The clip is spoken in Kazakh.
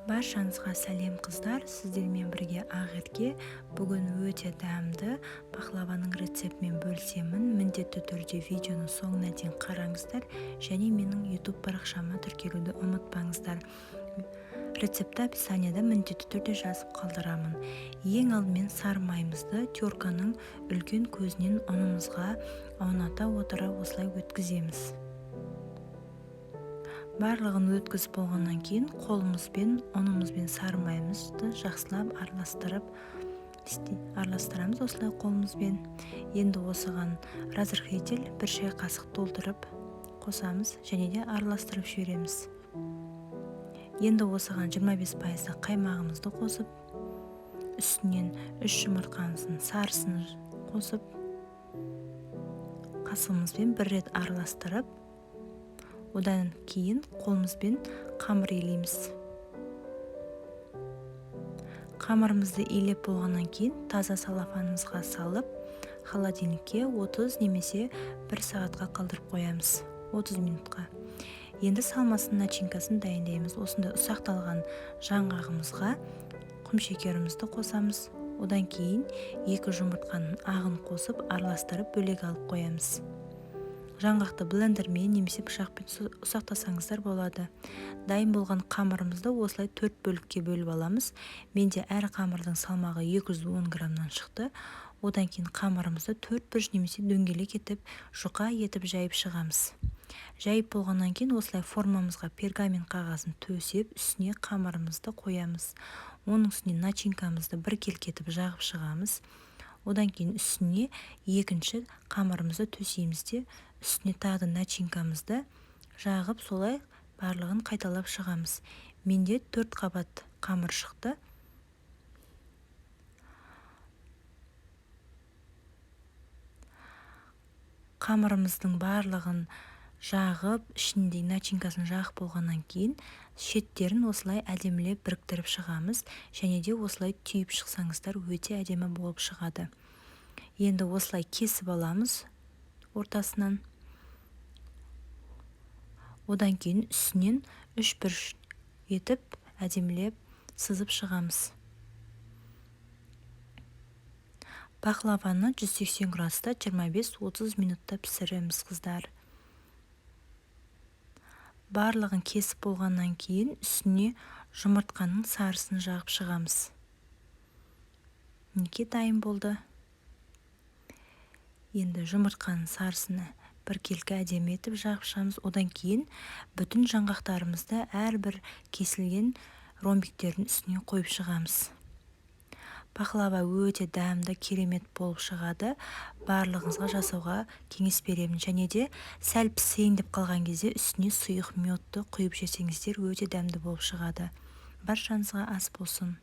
Баршаңызға сәлем қыздар, сіздермен бірге Ақерке. Бүгін өте дәмді пахлаваның рецептімен бөлісемін. Міндетті түрде видеоны соңына дейін қараңыздар және менің YouTube парақшама тіркелуді ұмытпаңыздар. Рецепті описанияда міндетті түрде жазып қалдырамын. Ең алдымен сары майымызды терканың үлкен көзінен ұнымызға ауната отыра осылай өткіземіз. Барлығын өткізіп болғаннан кейін қолымызбен ұнымызбен сары майымызды жақсылап араластырамыз осылай қолымызбен. Енді осыған разрыхлитель 1 шай қасық толтырып қосамыз және де араластырып жібереміз. Енді осыған 25% қаймағымызды қосып, үстінен 3 жұмыртқамыздың сарысын қосып, қасығымызбен 1 рет араластырып, одан кейін қолымызбен қамыр илейміз. Қамырымызды илеп болғаннан кейін таза салафанымызға салып, холодильникке 30 немесе 1 сағатқа қалдырып қоямыз. 30 минутқа. Енді салмасын начинкасын дайындаймыз. Осында ұсақталған жаңғағымызға құмшекерімізді қосамыз. Одан кейін 2 жұмыртқаның ағын қосып, араластырып бөлек алып қоямыз. Жаңғақты блендермен немесе пышақпен ұсақтасаңыздар болады. Дайын болған қамырымызды осылай 4 бөлікке бөліп аламыз. Менде әр қамырдың салмағы 210 граммнан шықты. Одан кейін қамырымызды 4 бұрыш немесе дөңгелек етіп, жұқа етіп жайып шығамыз. Жайып болғаннан кейін осылай формамызға пергамент қағазын төсеп, үстіне қамырымызды қоямыз. Оның үстіне начинкамызды бір келкетіп жағып шығамыз. Одан кейін үстіне екінші қамырымызды төсейміз де, үстіне тағы начинкамызды жағып, солай барлығын қайталап шығамыз. Менде 4 қабат қамыр шықты. Қамырымыздың барлығын жағып, ішінде начинкасын жағып болғаннан кейін, шеттерін осылай әдемілеп біріктіріп шығамыз, және де осылай түйіп шықсаңыздар өте әдемі болып шығады. Енді осылай кесіп аламыз ортасынан. Одан кейін үстінен 3 бұрыш етіп әдемілеп сызып шығамыз. Пахлаваны 180 градуста 25-30 минутта пісіреміз қыздар. Барлығын кесіп болғаннан кейін үстіне жұмыртқаның сарысын жағып шығамыз. Неке дайын болды. Енді жұмыртқаның сарысыны бір келкі әдемі етіп жағып шығамыз. Одан кейін бүтін жаңғақтарымызды әрбір кесілген ромбиктердің үстіне қойып шығамыз. Пахлава өте дәмді, керемет болып шығады. Барлығыңызға жасауға кеңес беремін. Және де сәл пісейін деп қалған кезде үстіне сұйық медті құйып жесеңіздер өте дәмді болып шығады. Баршаңызға ас болсын.